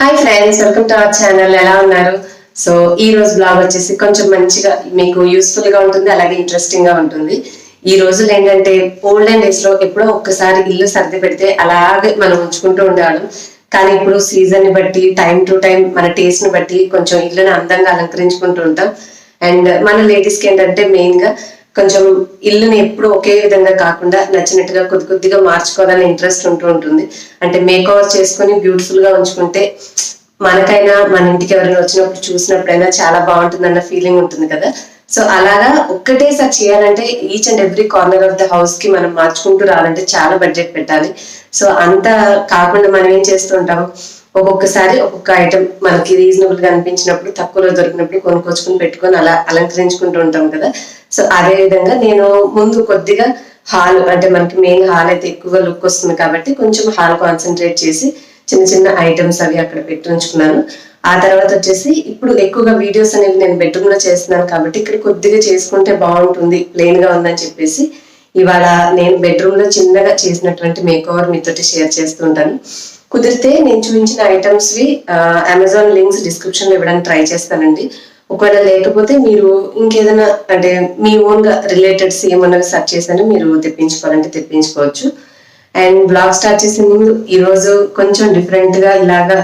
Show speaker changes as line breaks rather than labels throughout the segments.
Hi friends, welcome to our channel. ఎలా ఉన్నారు? So ఈ రోజు బ్లాగ్ వచ్చేసి కొంచెం మంచిగా మీకు యూస్ఫుల్ గా ఉంటుంది, అలాగే ఇంట్రెస్టింగ్ గా ఉంటుంది. ఈ రోజులు ఏంటంటే ఓల్డెన్ డేస్ లో ఎప్పుడో ఒక్కసారి ఇల్లు సర్ది పెడితే అలాగే మనం ఉంచుకుంటూ ఉండేవాళ్ళం. కానీ ఇప్పుడు సీజన్ ని బట్టి, టైం టు టైం మన టేస్ట్ ని బట్టి కొంచెం ఇల్లుని అందంగా అలంకరించుకుంటూ ఉంటాం. అండ్ మన లేడీస్ కి ఏంటంటే మెయిన్ గా కొంచెం ఇల్లుని ఎప్పుడు ఒకే విధంగా కాకుండా నచ్చినట్టుగా కొద్ది కొద్దిగా మార్చుకోవాలని ఇంట్రెస్ట్ ఉంటూ ఉంటుంది. అంటే మేకఓవర్ చేసుకుని బ్యూటిఫుల్ గా ఉంచుకుంటే మనకైనా మన ఇంటికి ఎవరైనా వచ్చినప్పుడు చూసినప్పుడైనా చాలా బాగుంటుందన్న ఫీలింగ్ ఉంటుంది కదా. సో అలాగా ఒక్కటేసారి చేయాలంటే each and every corner of the house కి మనం మార్చుకుంటూ రావాలంటే చాలా బడ్జెట్ పెట్టాలి. సో అంత కాకుండా మనం ఏం చేస్తూ ఉంటాం, ఒక్కొక్కసారి ఒక్కొక్క ఐటమ్ మనకి రీజనబుల్ గా అనిపించినప్పుడు, తక్కువలో దొరికినప్పుడు కొనుక్కొచ్చుకుని పెట్టుకొని అలా అలంకరించుకుంటూ ఉంటాం కదా. సో అదే విధంగా నేను ముందు కొద్దిగా హాల్, అంటే మనకి మెయిన్ హాల్ అయితే ఎక్కువగా లుక్ వస్తుంది కాబట్టి కొంచెం హాల్ కాన్సన్ట్రేట్ చేసి చిన్న చిన్న ఐటమ్స్ అవి అక్కడ పెట్టి ఉంచుకున్నాను. ఆ తర్వాత వచ్చేసి ఇప్పుడు ఎక్కువగా వీడియోస్ అనేవి నేను బెడ్రూమ్ లో చేస్తున్నాను కాబట్టి ఇక్కడ కొద్దిగా చేసుకుంటే బాగుంటుంది, ప్లెయిన్ గా ఉందని చెప్పేసి ఇవాళ నేను బెడ్రూమ్ లో చిన్నగా చేసినటువంటి మేకోవర్ మీతోటి షేర్ చేస్తుంటాను. కుదిరితే నేను చూపించిన ఐటమ్స్ వి అమెజాన్ లింక్స్ డిస్క్రిప్షన్ లో ఇవ్వడానికి ట్రై చేస్తానండి. ఒకవేళ లేకపోతే మీరు ఇంకేదైనా అంటే మీ ఓన్ గా రిలేటెడ్ సేమ్ అన్నవి సెర్చ్ చేసి మీరు తెప్పించుకోవాలంటే తెప్పించుకోవచ్చు. అండ్ బ్లాగ్ స్టార్ట్ చేసే ముందు ఈరోజు కొంచెం డిఫరెంట్ గా ఇలాగా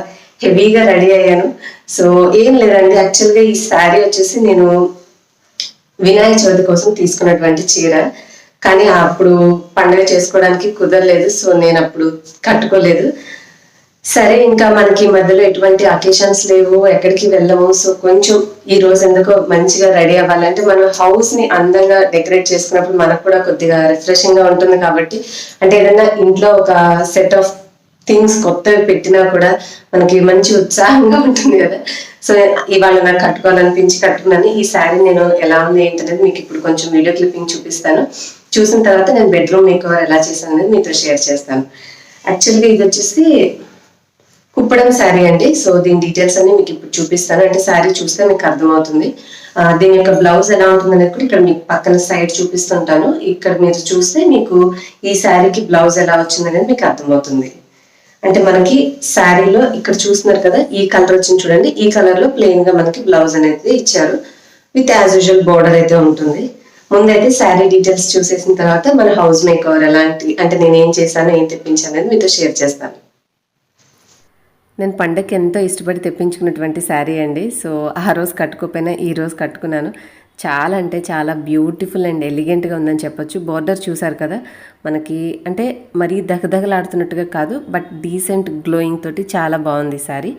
హెవీగా రెడీ అయ్యాను. సో ఏం లేదండి, యాక్చువల్గా ఈ శారీ వచ్చేసి నేను వినాయక చవితి కోసం తీసుకున్నటువంటి చీర, కానీ అప్పుడు పండుగ చేసుకోవడానికి కుదరలేదు. సో నేను అప్పుడు కట్టుకోలేదు. సరే, ఇంకా మనకి మధ్యలో ఎటువంటి అకేషన్స్ లేవు, ఎక్కడికి వెళ్ళము. సో కొంచెం ఈ రోజు ఎందుకో మంచిగా రెడీ అవ్వాలంటే మనం హౌస్ ని అందంగా డెకరేట్ చేసుకున్నప్పుడు మనకు కూడా కొద్దిగా రిఫ్రెషింగ్ గా ఉంటుంది కాబట్టి, అంటే ఏదైనా ఇంట్లో ఒక సెట్ ఆఫ్ థింగ్స్ కొత్తవి పెట్టినా కూడా మనకి మంచి ఉత్సాహంగా ఉంటుంది కదా. సో ఇవాళ నాకు కట్టుకోవాలనిపించి కట్టుకున్నాను. ఈ శారీ నేను ఎలా ఉంది ఏంటనేది మీకు ఇప్పుడు కొంచెం వీడియో క్లిప్పింగ్ చూపిస్తాను. చూసిన తర్వాత నేను బెడ్రూమ్ మేకవర్ ఎలా చేశాను అనేది మీతో షేర్ చేస్తాను. యాక్చువల్గా ఇది వచ్చేసి కుప్పడం శారీ అండి. సో దీని డీటెయిల్స్ అన్ని మీకు ఇప్పుడు చూపిస్తాను, అంటే శారీ చూస్తే మీకు అర్థమవుతుంది. దీని యొక్క బ్లౌజ్ ఎలా ఉంటుంది అనేది కూడా ఇక్కడ మీకు పక్కన సైడ్ చూపిస్తుంటాను. ఇక్కడ మీరు చూస్తే మీకు ఈ శారీకి బ్లౌజ్ ఎలా వచ్చింది అనేది మీకు అర్థమవుతుంది. అంటే మనకి శారీలో ఇక్కడ చూస్తున్నారు కదా, ఈ కలర్ వచ్చింది చూడండి. ఈ కలర్ లో ప్లెయిన్ గా మనకి బ్లౌజ్ అనేది ఇచ్చారు, విత్ యాజ్ యూజువల్ బోర్డర్ అయితే ఉంటుంది. ముందైతే శారీ డీటెయిల్స్ చూసేసిన తర్వాత మన హౌస్ మేకవర్ ఎలాంటి, అంటే నేను ఏం చేశాను, ఏం తెప్పించాను అనేది మీతో షేర్ చేస్తాను. నేను పండగకి ఎంతో ఇష్టపడి తెప్పించుకున్నటువంటి శారీ అండి. సో ఆ రోజు కట్టుకోపోయినా ఈ రోజు కట్టుకున్నాను. చాలా అంటే చాలా బ్యూటిఫుల్ అండ్ ఎలిగెంట్గా ఉందని చెప్పొచ్చు. బార్డర్ చూసారు కదా, మనకి అంటే మరీ దగదగలాడుతున్నట్టుగా కాదు, బట్ డీసెంట్ గ్లోయింగ్ తోటి చాలా బాగుంది శారీ.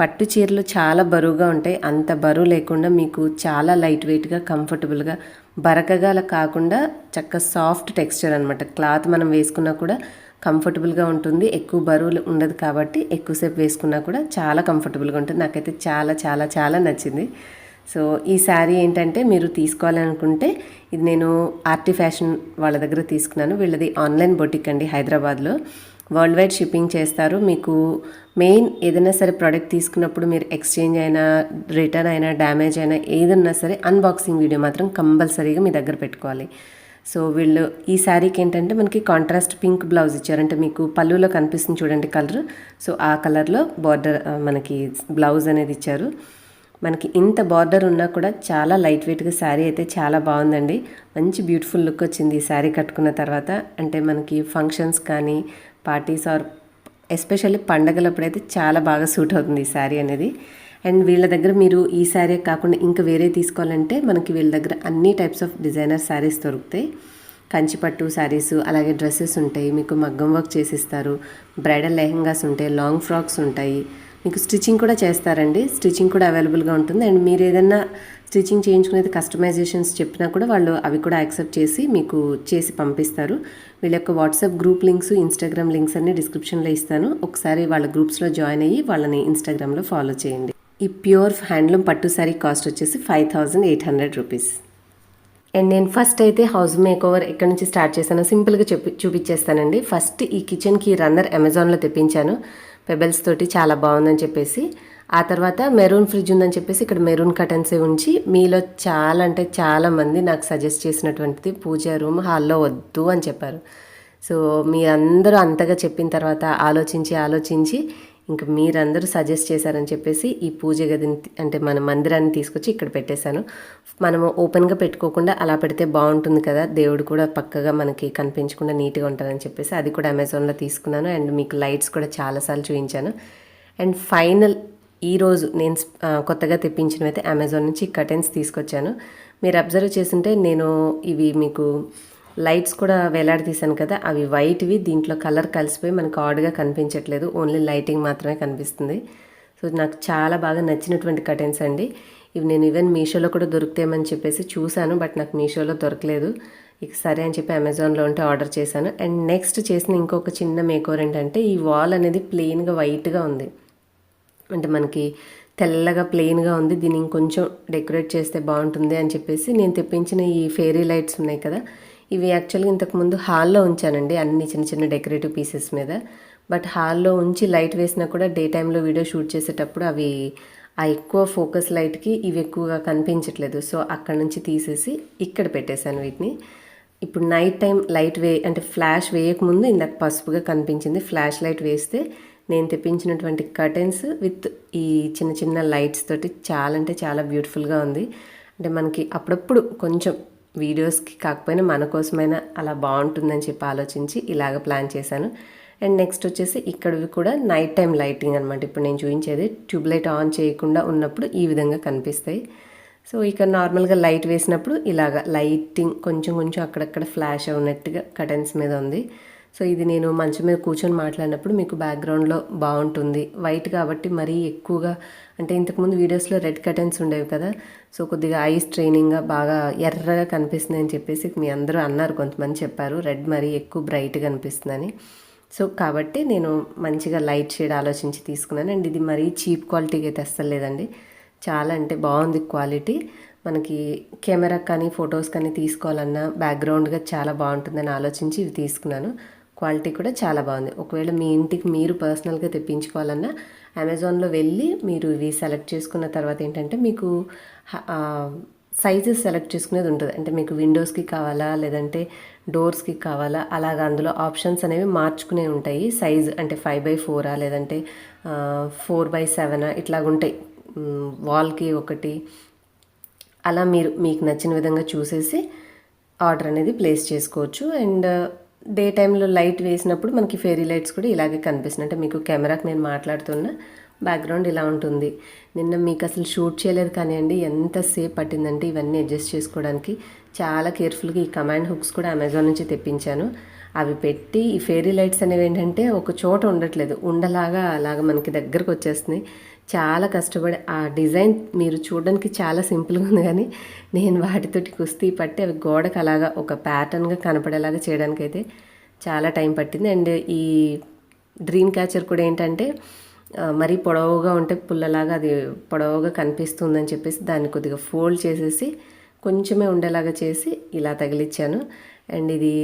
పట్టు చీరలు చాలా బరువుగా ఉంటాయి, అంత బరువు లేకుండా మీకు చాలా లైట్ వెయిట్గా, కంఫర్టబుల్గా, బరకగా కాకుండా చక్కగా సాఫ్ట్ టెక్స్చర్ అనమాట. క్లాత్ మనం వేసుకున్నా కూడా కంఫర్టబుల్గా ఉంటుంది, ఎక్కువ బరువులు ఉండదు కాబట్టి ఎక్కువసేపు వేసుకున్నా కూడా చాలా కంఫర్టబుల్గా ఉంటుంది. నాకైతే చాలా చాలా చాలా నచ్చింది. సో ఈ శారీ ఏంటంటే మీరు తీసుకోవాలనుకుంటే ఇది నేను ఆర్టీ ఫ్యాషన్ వాళ్ళ దగ్గర తీసుకున్నాను. వీళ్ళది ఆన్లైన్ బొటిక్ అండి, హైదరాబాద్లో. వరల్డ్ వైడ్ షిప్పింగ్ చేస్తారు. మీకు మెయిన్ ఏదైనా సరే ప్రోడక్ట్ తీసుకున్నప్పుడు మీరు ఎక్స్చేంజ్ అయినా, రిటర్న్ అయినా, డ్యామేజ్ అయినా ఏదన్నా సరే అన్బాక్సింగ్ వీడియో మాత్రం కంపల్సరీగా మీ దగ్గర పెట్టుకోవాలి. సో వీళ్ళు ఈ శారీకి ఏంటంటే మనకి కాంట్రాస్ట్ పింక్ బ్లౌజ్ ఇచ్చారు, అంటే మీకు పళ్ళులో కనిపిస్తుంది చూడండి కలర్. సో ఆ కలర్లో బార్డర్ మనకి బ్లౌజ్ అనేది ఇచ్చారు. మనకి ఇంత బార్డర్ ఉన్నా కూడా చాలా లైట్ వెయిట్గా శారీ అయితే చాలా బాగుందండి. మంచి బ్యూటిఫుల్ లుక్ వచ్చింది ఈ శారీ కట్టుకున్న తర్వాత. అంటే మనకి ఫంక్షన్స్ కానీ, పార్టీస్ ఆర్ ఎస్పెషల్లీ పండగలప్పుడైతే చాలా బాగా సూట్ అవుతుంది ఈ శారీ అనేది. అండ్ వీళ్ళ దగ్గర మీరు ఈ శారీ కాకుండా ఇంకా వేరే తీసుకోవాలంటే మనకి వీళ్ళ దగ్గర అన్ని టైప్స్ ఆఫ్ డిజైనర్ శారీస్ దొరుకుతాయి. కంచి పట్టు శారీస్, అలాగే డ్రెస్సెస్ ఉంటాయి, మీకు మగ్గం వర్క్ చేసిస్తారు, బ్రైడల్ లెహంగాస్ ఉంటాయి, లాంగ్ ఫ్రాక్స్ ఉంటాయి, మీకు స్టిచ్చింగ్ కూడా చేస్తారండి. స్టిచ్చింగ్ కూడా అవైలబుల్గా ఉంటుంది. అండ్ మీరు ఏదైనా స్టిచ్చింగ్ చేయించుకునేది కస్టమైజేషన్స్ చెప్పినా కూడా వాళ్ళు అవి కూడా యాక్సెప్ట్ చేసి మీకు చేసి పంపిస్తారు. వీళ్ళ యొక్క WhatsApp group links, Instagram links అన్ని డిస్క్రిప్షన్లో ఇస్తాను. ఒకసారి వాళ్ళ గ్రూప్స్లో జాయిన్ అయ్యి వాళ్ళని ఇన్స్టాగ్రామ్లో ఫాలో చేయండి. ఈ ప్యూర్ హ్యాండ్లూమ్ పట్టు శారీ కాస్ట్ వచ్చేసి 5800 రూపీస్. అండ్ నేను ఫస్ట్ అయితే హౌస్ మేకోవర్ ఎక్కడి నుంచి స్టార్ట్ చేశానో సింపుల్గా చూపించేస్తానండి. ఫస్ట్ ఈ కిచెన్కి రన్నర్ అమెజాన్లో తెప్పించాను, పెబెల్స్ తోటి చాలా బాగుందని చెప్పేసి. ఆ తర్వాత మెరూన్ ఫ్రిడ్జ్ ఉందని చెప్పేసి ఇక్కడ మెరూన్ కర్టన్సే ఉంచి, మీలో చాలా అంటే చాలా మంది నాకు సజెస్ట్ చేసినటువంటిది పూజా రూమ్ హాల్లో వద్దు అని చెప్పారు. సో మీ అందరూ అంతగా చెప్పిన తర్వాత ఆలోచించి ఇంకా మీరందరూ సజెస్ట్ చేశారని చెప్పేసి ఈ పూజ గదిని అంటే మన మందిరాన్ని తీసుకొచ్చి ఇక్కడ పెట్టేశాను. మనము ఓపెన్గా పెట్టుకోకుండా అలా పెడితే బాగుంటుంది కదా, దేవుడు కూడా పక్కగా మనకి కనిపించకుండా నీట్గా ఉంటారని చెప్పేసి అది కూడా అమెజాన్లో తీసుకున్నాను. అండ్ మీకు లైట్స్ కూడా చాలాసార్లు చూపించాను. అండ్ ఫైనల్ ఈరోజు నేను కొత్తగా తెప్పించినవి అయితే అమెజాన్ నుంచి కర్టెన్స్ తీసుకొచ్చాను. మీరు అబ్జర్వ్ చేస్తుంటే నేను ఇవి మీకు లైట్స్ కూడా వేలాడదీశాను కదా, అవి వైట్వి, దీంట్లో కలర్ కలిసిపోయి మనకు ఆడ్గా కనిపించట్లేదు, ఓన్లీ లైటింగ్ మాత్రమే కనిపిస్తుంది. సో నాకు చాలా బాగా నచ్చినటువంటి కర్టెన్స్ అండి ఇవి. నేను ఈవెన్ మీషోలో కూడా దొరుకుతామని చెప్పేసి చూశాను, బట్ నాకు మీషోలో దొరకలేదు. ఇక సరే అని చెప్పి అమెజాన్లో ఉంటే ఆర్డర్ చేశాను. అండ్ నెక్స్ట్ చేసిన ఇంకొక చిన్న మేకోవర్ ఏంటంటే ఈ వాల్ అనేది ప్లెయిన్గా వైట్గా ఉంది, అంటే మనకి తెల్లగా ప్లెయిన్గా ఉంది, దీన్ని ఇంకొంచెం డెకరేట్ చేస్తే బాగుంటుంది అని చెప్పేసి నేను తెప్పించిన ఈ ఫెయిరీ లైట్స్ ఉన్నాయి కదా, ఇవి యాక్చువల్గా ఇంతకుముందు హాల్లో ఉంచానండి అన్ని చిన్న చిన్న డెకరేటివ్ పీసెస్ మీద. బట్ హాల్లో ఉంచి లైట్ వేసినా కూడా డే టైంలో వీడియో షూట్ చేసేటప్పుడు అవి ఆ ఎక్కువ ఫోకస్ లైట్కి ఇవి ఎక్కువగా కనిపించట్లేదు. సో అక్కడ నుంచి తీసేసి ఇక్కడ పెట్టేశాను వీటిని. ఇప్పుడు నైట్ టైం లైట్ అంటే ఫ్లాష్ వేయకముందు ఇందాక పసుపుగా కనిపించింది, ఫ్లాష్ లైట్ వేస్తే నేను తెప్పించినటువంటి కర్టెన్స్ విత్ ఈ చిన్న చిన్న లైట్స్ తోటి చాలా అంటే చాలా బ్యూటిఫుల్గా ఉంది. అంటే మనకి అప్పుడప్పుడు కొంచెం వీడియోస్కి కాకపోయినా మన కోసమైనా అలా బాగుంటుందని చెప్పి ఆలోచించి ఇలాగ ప్లాన్ చేశాను. అండ్ నెక్స్ట్ వచ్చేసి ఇక్కడవి కూడా నైట్ టైం లైటింగ్ అనమాట. ఇప్పుడు నేను చూపించేది ట్యూబ్ లైట్ ఆన్ చేయకుండా ఉన్నప్పుడు ఈ విధంగా కనిపిస్తాయి. సో ఇక్కడ నార్మల్గా లైట్ వేసినప్పుడు ఇలాగ లైటింగ్ కొంచెం కొంచెం అక్కడక్కడ ఫ్లాష్ అవునట్టుగా కర్టెన్స్ మీద ఉంది. సో ఇది నేను మంచం మీద కూర్చొని మాట్లాడినప్పుడు మీకు బ్యాక్గ్రౌండ్లో బాగుంటుంది, వైట్ కాబట్టి మరీ ఎక్కువగా అంటే ఇంతకుముందు వీడియోస్లో రెడ్ కర్టెన్స్ ఉండేవి కదా, సో కొద్దిగా ఐ స్ట్రెయినింగ్గా బాగా ఎర్రగా కనిపిస్తుంది అని చెప్పేసి మీ అందరూ అన్నారు, కొంతమంది చెప్పారు రెడ్ మరీ ఎక్కువ బ్రైట్గా అనిపిస్తుందని. సో కాబట్టి నేను మంచిగా లైట్ షేడ్ ఆలోచించి తీసుకున్నాను. అండ్ ఇది మరీ చీప్ క్వాలిటీకి అయితే అస్సలు లేదండి, చాలా అంటే బాగుంది క్వాలిటీ. మనకి కెమెరా కానీ ఫొటోస్ కానీ తీసుకోవాలన్నా బ్యాక్గ్రౌండ్గా చాలా బాగుంటుందని ఆలోచించి ఇవి తీసుకున్నాను. క్వాలిటీ కూడా చాలా బాగుంది. ఒకవేళ మీ ఇంటికి మీరు పర్సనల్గా తెప్పించుకోవాలన్నా అమెజాన్లో వెళ్ళి మీరు ఇవి సెలెక్ట్ చేసుకున్న తర్వాత ఏంటంటే మీకు సైజెస్ సెలెక్ట్ చేసుకునేది ఉంటుంది. అంటే మీకు విండోస్కి కావాలా లేదంటే డోర్స్కి కావాలా అలాగా అందులో ఆప్షన్స్ అనేవి మార్చుకునే ఉంటాయి. సైజ్ అంటే 5x4 లేదంటే 4x7 ఇట్లాగుంటాయి. వాల్కి ఒకటి అలా మీకు నచ్చిన విధంగా చూసేసి ఆర్డర్ అనేది ప్లేస్ చేసుకోవచ్చు. అండ్ డే టైంలో లైట్ వేసినప్పుడు మనకి ఫెయిరీ లైట్స్ కూడా ఇలాగే కనిపిస్తుంది. అంటే మీకు కెమెరాకి నేను మాట్లాడుతున్న బ్యాక్గ్రౌండ్ ఇలా ఉంటుంది. నిన్న మీకు అసలు షూట్ చేయలేదు కానీ అండి ఎంతసేపు పట్టిందంటే ఇవన్నీ అడ్జస్ట్ చేసుకోవడానికి. చాలా కేర్ఫుల్గా ఈ కమాండ్ హుక్స్ కూడా అమెజాన్ నుంచి తెప్పించాను. అవి పెట్టి ఈ ఫెయిరీ లైట్స్ అనేవి ఏంటంటే ఒక చోట ఉండట్లేదు, ఉండలాగా అలాగా మనకి దగ్గరకు వచ్చేస్తున్నాయి. చాలా కష్టపడి ఆ డిజైన్ మీరు చూడడానికి చాలా సింపుల్గా ఉంది కానీ నేను వాటితోటి కుస్తీ పట్టి అవి గోడకు అలాగా ఒక ప్యాటర్న్గా కనపడేలాగా చేయడానికి అయితే చాలా టైం పట్టింది. అండ్ ఈ డ్రీమ్ క్యాచర్ కూడా ఏంటంటే మరీ పొడవుగా ఉంటే పుల్లలాగా అది పొడవుగా కనిపిస్తుందని చెప్పేసి దాన్ని కొద్దిగా ఫోల్డ్ చేసేసి కొంచెమే ఉండేలాగా చేసి ఇలా తగిలిచ్చాను. అండ్ ఇది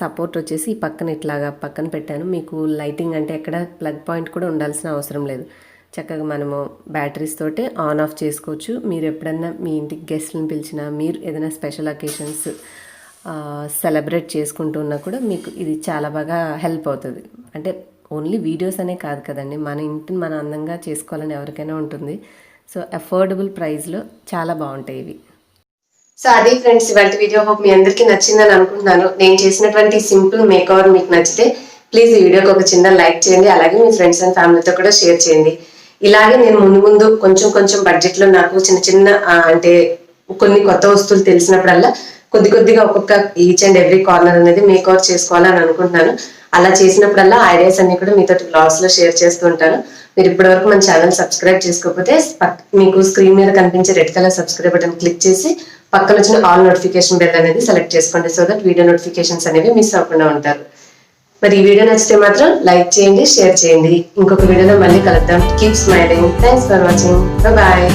సపోర్ట్ వచ్చేసి ఈ పక్కన ఇట్లాగా పక్కన పెట్టాను. మీకు లైటింగ్ అంటే ఎక్కడ ప్లగ్ పాయింట్ కూడా ఉండాల్సిన అవసరం లేదు, చక్కగా మనము బ్యాటరీస్ తోటే ఆన్ ఆఫ్ చేసుకోవచ్చు. మీరు ఎప్పుడన్నా మీ ఇంటికి గెస్ట్లను పిలిచినా మీరు ఏదైనా స్పెషల్ అకేషన్స్ సెలబ్రేట్ చేసుకుంటున్నా కూడా మీకు ఇది చాలా బాగా హెల్ప్ అవుతుంది. అంటే ఓన్లీ వీడియోస్ అనే కాదు కదండి, మన ఇంటిని మనం అందంగా చేసుకోవాలని ఎవరికైనా ఉంటుంది. సో అఫోర్డబుల్ ప్రైస్లో చాలా బాగుంటాయి ఇవి. సో అది ఫ్రెండ్స్ ఇవాళ వీడియో. హోప్ మీ అందరికీ నచ్చిందని అనుకుంటున్నాను. నేను చేసినటువంటి సింపుల్ మేకవర్ మీకు నచ్చితే ప్లీజ్ ఈ వీడియోకి ఒక చిన్న లైక్ చేయండి, అలాగే మీ ఫ్రెండ్స్ అండ్ ఫ్యామిలీతో కూడా షేర్ చేయండి. ఇలాగే నేను ముందు కొంచెం కొంచెం బడ్జెట్లో నాకు చిన్న చిన్న అంటే కొన్ని కొత్త వస్తువులు తెలిసినప్పుడల్లా కొద్దిగా ఒక్కొక్క ఈచ్ అండ్ ఎవ్రీ కార్నర్ అనేది మేకవర్ చేసుకోవాలని అనుకుంటున్నాను. అలా చేసినప్పుడల్లా ఐడియాస్ అన్ని కూడా మీతో బ్లాగ్స్ లో షేర్ చేస్తూ ఉంటాను. మీరు ఇప్పటివరకు మన ఛానల్ సబ్స్క్రైబ్ చేసుకోకపోతే మీకు స్క్రీన్ మీద కనిపించే red colour subscribe button click చేసి పక్కన వచ్చిన ఆల్ నోటిఫికేషన్ బెల్ అనేది సెలెక్ట్ చేసుకోండి. సో దట్ వీడియో నోటిఫికేషన్స్ అనేవి మిస్ అవ్వకుండా ఉంటారు. మరి ఈ వీడియో నచ్చితే మాత్రం లైక్ చేయండి, షేర్ చేయండి. ఇంకొక వీడియోలో మళ్ళీ కలుద్దాం. Keep smiling. Thanks for watching. Bye.